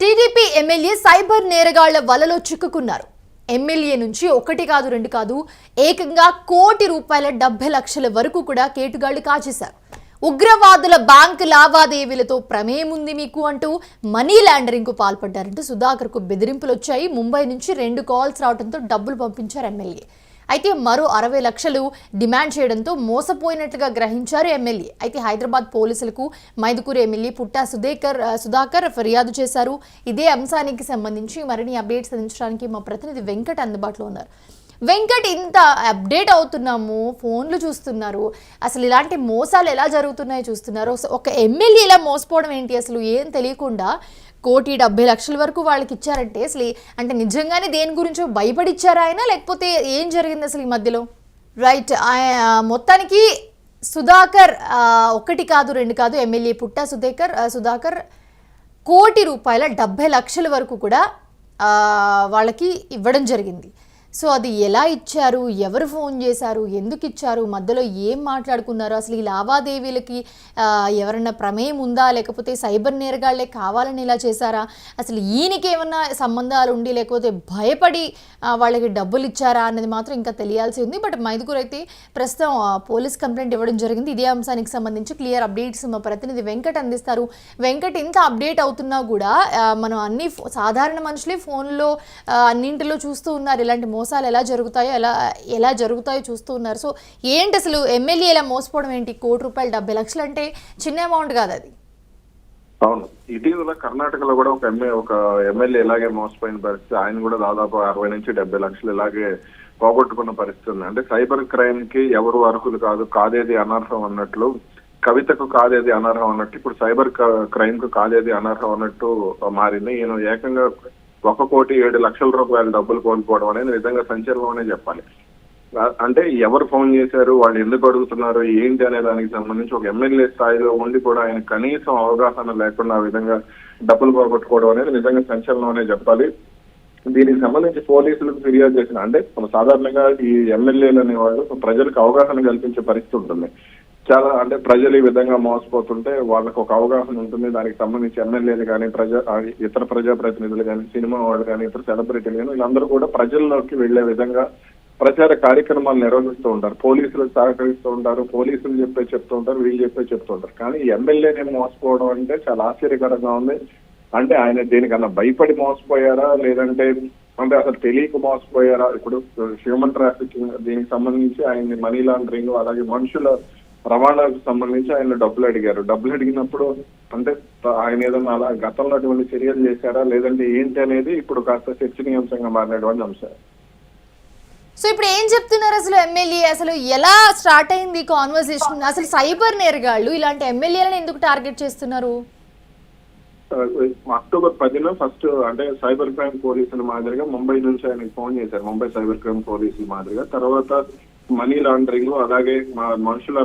TDP MLA cyber నేరగాళ్ల వలలో చిక్కుకున్నారు. MLA నుంచి ఒకటి కాదు రెండు కాదు ఏకంగా ₹1,00,00,000 70 లక్షల వరకు కూడా కేటుగాళ్లు కాజేశారు. ఉగ్రవాదుల బ్యాంకు లావాదేవీలతో ప్రమేయం ఉంది మీకు అంటూ మనీ లాండరింగ్ కు పాల్పడ్డారంటూ సుధాకర్ కు బెదిరింపులు వచ్చాయి. ముంబై నుంచి 2 కాల్స్ రావడంతో డబ్బులు పంపించారు ఎమ్మెల్యే. అయితే మరో 60 లక్షలు డిమాండ్ చేయడంతో మోసపోయినట్లుగా గ్రహించారు ఎమ్మెల్యే. అయితే హైదరాబాద్ పోలీసులకు మైదుకూరు ఎమ్మెల్యే పుట్టా సుధాకర్ ఫిర్యాదు చేశారు. ఇదే అంశానికి సంబంధించి మరిన్ని అప్డేట్స్ అందించడానికి మా ప్రతినిధి వెంకట్ అందుబాటులో ఉన్నారు. వెంకట్, ఇంత అప్డేట్ అవుతున్నాము, ఫోన్లు చూస్తున్నారు, అసలు ఇలాంటి మోసాలు ఎలా జరుగుతున్నాయో చూస్తున్నారు. ఒక ఎమ్మెల్యే ఇలా మోసపోవడం ఏంటి? అసలు ఏం తెలియకుండా ₹1,70,00,000 వరకు వాళ్ళకి ఇచ్చారంటే అసలు అంటే నిజంగానే దేని గురించో భయపడిచ్చారా ఆయన, లేకపోతే ఏం జరిగింది అసలు ఈ మధ్యలో? రైట్, మొత్తానికి సుధాకర్ ఒకటి కాదు రెండు కాదు ఎమ్మెల్యే పుట్టా సుధాకర్ ₹1,70 లక్షల వరకు కూడా వాళ్ళకి ఇవ్వడం జరిగింది. సో అది ఎలా ఇచ్చారు, ఎవరు ఫోన్ చేశారు, ఎందుకు ఇచ్చారు, మధ్యలో ఏం మాట్లాడుకున్నారు, అసలు ఈ లావాదేవీలకి ఎవరన్నా ప్రమేయం ఉందా, లేకపోతే సైబర్ నేరగాళ్లే కావాలని ఇలా చేశారా, అసలు ఈయనకి ఏమన్నా సంబంధాలు ఉండి లేకపోతే భయపడి వాళ్ళకి డబ్బులు ఇచ్చారా అన్నది మాత్రం ఇంకా తెలియాల్సి ఉంది. బట్ మైదుకూరు అయితే ప్రస్తుతం పోలీస్ కంప్లైంట్ ఇవ్వడం జరిగింది. ఇదే అంశానికి సంబంధించి క్లియర్ అప్డేట్స్ మా ప్రతినిధి వెంకట్ అందిస్తారు. వెంకట్, ఇంత అప్డేట్ అవుతున్నా కూడా మనం అన్ని సాధారణ మనుషులే ఫోన్లో అన్నింటిలో చూస్తూ ఉన్నారు ఇలాంటి మోసాలు ఎలా జరుగుతాయో చూస్తూ ఉన్నారు. సో ఏంటి అసలు ఎమ్మెల్యే ఇలా మోసపోవడం ఏంటి? ₹1,00,00,000 70 లక్షలు అంటే చిన్న అమౌంట్ కాదు అది. అవును, ఇటీవల కర్ణాటకలో కూడా ఒక ఎమ్మెల్యే ఇలాగే మోసపోయిన పరిస్థితి. ఆయన కూడా దాదాపు 60 నుంచి 70 లక్షలు ఇలాగే పోగొట్టుకున్న పరిస్థితి ఉంది. అంటే సైబర్ క్రైమ్ కి ఎవరు అర్హులు కాదేది అనర్హం అన్నట్లు, కవితకు కాదేది అనర్హం అన్నట్టు ఇప్పుడు సైబర్ క్రైమ్ కు కాదేది అనర్హం అన్నట్టు మారింది. ఈయన ఏకంగా ₹1,07,00,000 డబ్బులు కోల్పోవడం అనేది నిజంగా సంచలనం అనే చెప్పాలి. అంటే ఎవరు ఫోన్ చేశారు, వాళ్ళు ఎందుకు అడుగుతున్నారు, ఏంటి అనే దానికి సంబంధించి ఒక ఎమ్మెల్యే స్థాయిలో ఉండి కూడా ఆయన కనీసం అవగాహన లేకుండా ఆ విధంగా డబ్బులు పోగొట్టుకోవడం అనేది నిజంగా సంచలనం అనే చెప్పాలి. దీనికి సంబంధించి పోలీసులకు ఫిర్యాదు చేసిన, అంటే సాధారణంగా ఈ ఎమ్మెల్యేలు అనేవాళ్ళు ప్రజలకు అవగాహన కల్పించే పరిస్థితి ఉంటుంది. చాలా అంటే ప్రజలు ఈ విధంగా మోసపోతుంటే వాళ్ళకు ఒక అవగాహన ఉంటుంది. దానికి సంబంధించి ఎమ్మెల్యేలు కానీ ఇతర ప్రజాప్రతినిధులు కానీ సినిమా వాళ్ళు కానీ ఇతర సెలబ్రిటీలు కానీ వీళ్ళందరూ కూడా ప్రజల్లోకి వెళ్లే విధంగా ప్రచార కార్యక్రమాలు నిర్వహిస్తూ ఉంటారు. పోలీసులకు సహకరిస్తూ ఉంటారు, పోలీసులు చెప్తూ ఉంటారు, వీళ్ళు చెప్తూ ఉంటారు. కానీ ఎమ్మెల్యేని మోసపోవడం అంటే చాలా ఆశ్చర్యకరంగా ఉంది. అంటే ఆయన దేనికన్నా భయపడి మోసపోయారా, లేదంటే అంటే అసలు తెలియక మోసపోయారా? ఇప్పుడు హ్యూమన్ ట్రాఫికింగ్ దీనికి సంబంధించి ఆయన్ని మనీ లాండరింగ్, అలాగే మనుషుల రవాణాకు సంబంధించి ఆయన డబ్బులు అడిగారు. డబ్బులు అడిగినప్పుడు అంటే ఆయన ఏదన్నా అలా గతంలో అటువంటి చర్యలు చేశారా, లేదంటే ఏంటి అనేది ఇప్పుడు కాస్త చర్చనీయాంశంగా మారినటువంటి అంశం. సో ఇప్పుడు ఏం చెప్తున్నారు అసలు ఎమ్మెల్యే? అసలు ఎలా స్టార్ట్ అయింది కాన్వర్సేషన్? అసలు సైబర్ నేరగాళ్ళు ఇలాంటి ఎమ్మెల్యేలను ఎందుకు టార్గెట్ చేస్తున్నారు? అక్టోబర్ 10న ఫస్ట్ అంటే సైబర్ క్రైమ్ పోలీసుల మాదిరిగా ముంబై నుంచి ఆయనకి ఫోన్ చేశారు. ముంబై సైబర్ క్రైమ్ పోలీసుల మాదిరిగా. తర్వాత మనీ లాండరింగ్, అలాగే మనుషుల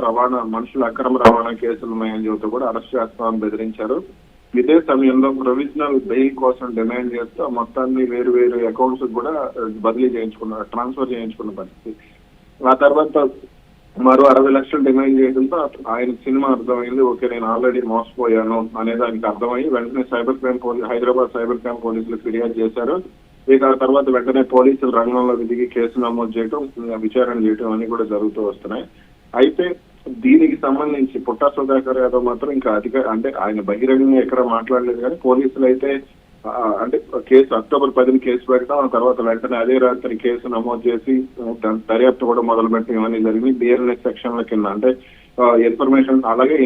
అక్రమ రవాణా కేసులు ఉన్నాయని చెబుతూ కూడా అరెస్ట్ చేస్తామని బెదిరించారు. ఇదే సమయంలో ప్రొవిజనల్ బెయిల్ కోసం డిమాండ్ చేస్తూ మొత్తాన్ని వేరు అకౌంట్స్ కూడా ట్రాన్స్ఫర్ చేయించుకున్న పరిస్థితి. ఆ తర్వాత మరో 60 లక్షలు డిమాండ్ చేయడంతో ఆయన సినిమా అర్థమైంది. ఓకే, నేను ఆల్రెడీ మోసపోయాను అనే దానికి అర్థమయ్యి వెంటనే హైదరాబాద్ సైబర్ క్రైమ్ పోలీసులు ఫిర్యాదు చేశారు. ఇక ఆ తర్వాత వెంటనే పోలీసులు రంగంలో దిగి కేసు నమోదు చేయడం, విచారణ చేయడం అన్ని కూడా జరుగుతూ వస్తున్నాయి. అయితే దీనికి సంబంధించి పుట్టా సుధాకర్ యాదవ్ మాత్రం ఇంకా అంటే ఆయన బహిరంగంగా ఎక్కడ మాట్లాడలేదు. కానీ పోలీసులు అయితే అంటే అక్టోబర్ 10న కేసు పెట్టడం, ఆ తర్వాత వెంటనే అదే రాత్రి కేసు నమోదు చేసి దర్యాప్తు కూడా మొదలుపెట్టడం ఇవన్నీ జరిగింది. బిఎన్ఎస్ సెక్షన్ల కింద అంటే ఇన్ఫర్మేషన్, అలాగే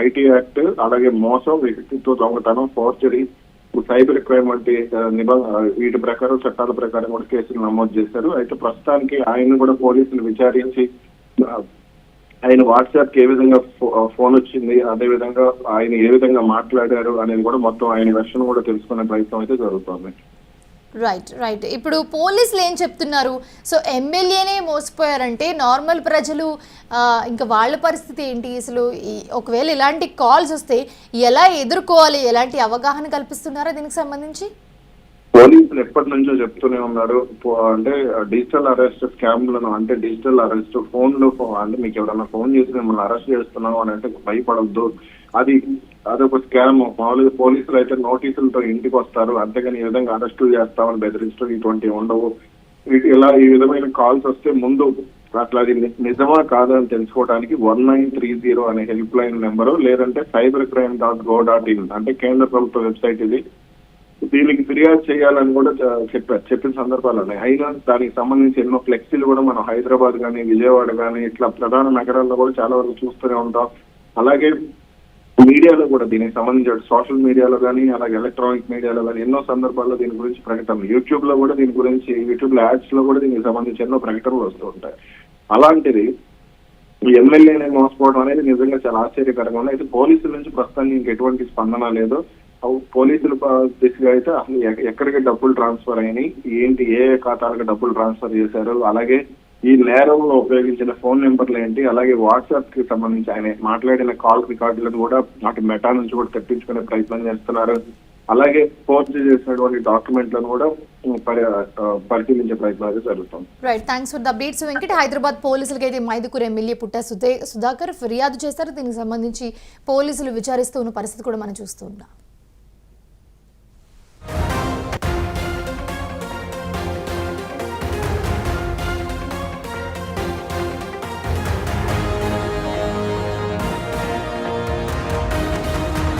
ఐటీ యాక్ట్, అలాగే మోసం, వ్యక్తిత్వ దొంగతనం, ఫోర్జరీ, సైబర్ క్రైమ్ వంటి వీటి ప్రకారం చట్టాల ప్రకారం కూడా కేసులు నమోదు చేశారు. అయితే ప్రస్తుతానికి ఆయన కూడా పోలీసులు విచారించి ఆయన వాట్సాప్ కి ఏ విధంగా ఫోన్ వచ్చింది, అదే విధంగా ఆయన ఏ విధంగా మాట్లాడారు అనేది కూడా మొత్తం ఆయన వెర్షన్ కూడా తెలుసుకునే ప్రయత్నం అయితే జరుగుతుంది. రైట్. ఇప్పుడు పోలీసులు ఏం చెప్తున్నారు? సో ఎమ్మెల్యేనే మోసపోయారంటే నార్మల్ ప్రజలు ఇంకా వాళ్ళ పరిస్థితి ఏంటి? అసలు ఒకవేళ ఇలాంటి కాల్స్ వస్తే ఎలా ఎదుర్కోవాలి, ఎలాంటి అవగాహన కల్పిస్తున్నారా దీనికి సంబంధించి? పోలీసులు ఎప్పటి నుంచో చెప్తూనే ఉన్నారు. అంటే డిజిటల్ అరెస్ట్ స్కామ్లను, అంటే డిజిటల్ అరెస్ట్ ఫోన్లో అంటే మీకు ఎవరైనా ఫోన్ చేసి మిమ్మల్ని అరెస్ట్ చేస్తున్నాం అని అంటే భయపడద్దు, అదొక స్కామ్. మామూలుగా పోలీసులు అయితే నోటీసులతో ఇంటికి వస్తారు, అంతేగాని ఈ విధంగా అరెస్టులు చేస్తామని బెదిరించడం ఇటువంటివి ఉండవు. ఈ విధమైన కాల్స్ వస్తే ముందు అట్లా అది నిజమా కాదా అని తెలుసుకోవడానికి 1930 అనే హెల్ప్ లైన్ నెంబరు, లేదంటే cybercrime.go.in అంటే కేంద్ర ప్రభుత్వ వెబ్సైట్ ఇది. దీనికి ఫిర్యాదు చేయాలని కూడా చెప్పిన సందర్భాలు ఉన్నాయి. అయినా దానికి సంబంధించి ఎన్నో ఫ్లెక్సీలు కూడా మనం హైదరాబాద్ కానీ విజయవాడ కానీ ఇట్లా ప్రధాన నగరాల్లో కూడా చాలా వరకు చూస్తూనే ఉంటాం. అలాగే మీడియాలో కూడా దీనికి సంబంధించి సోషల్ మీడియాలో కానీ అలాగే ఎలక్ట్రానిక్ మీడియాలో కానీ ఎన్నో సందర్భాల్లో దీని గురించి ప్రకటనలు, యూట్యూబ్ లో కూడా దీని గురించి, యూట్యూబ్ లో యాడ్స్ లో కూడా దీనికి సంబంధించి ఎన్నో ప్రకటనలు వస్తూ ఉంటాయి. అలాంటిది ఈ ఎమ్మెల్యేనే మోసపోవడం అనేది నిజంగా చాలా ఆశ్చర్యకరంగా ఉంది. అయితే పోలీసుల నుంచి ప్రస్తుతానికి ఇంకెటువంటి స్పందన లేదు. పోలీసుల దిశగా అయితే అసలు ఎక్కడికి డబ్బులు ట్రాన్స్ఫర్ అయినాయి, ఏంటి, ఏ ఖాతాలకు డబ్బులు ట్రాన్స్ఫర్ చేశారు, అలాగే ఈ నేరంలో ఉపయోగించిన ఫోన్ నెంబర్లు ఏంటి, అలాగే వాట్సాప్ కి సంబంధించి ఆయన మాట్లాడిన కాల్ రికార్డులను కూడా అటు మెటా నుంచి కూడా తెప్పించుకునే ప్రయత్నం చేస్తున్నారు. అలాగే ఫోర్జ్ చేసినటువంటి డాక్యుమెంట్లను కూడా పరిశీలించే ప్రయత్నం అయితే జరుగుతుంది. Right, thanks for the updates Venkat. Hyderabad పోలీసులకి అయితే మైదుకూరు ఎమ్మెల్యే పుట్ట సుధాకర్ ఫిర్యాదు చేశారు. దీనికి సంబంధించి పోలీసులు విచారిస్తూ ఉన్న పరిస్థితి కూడా మనం చూస్తున్నాం.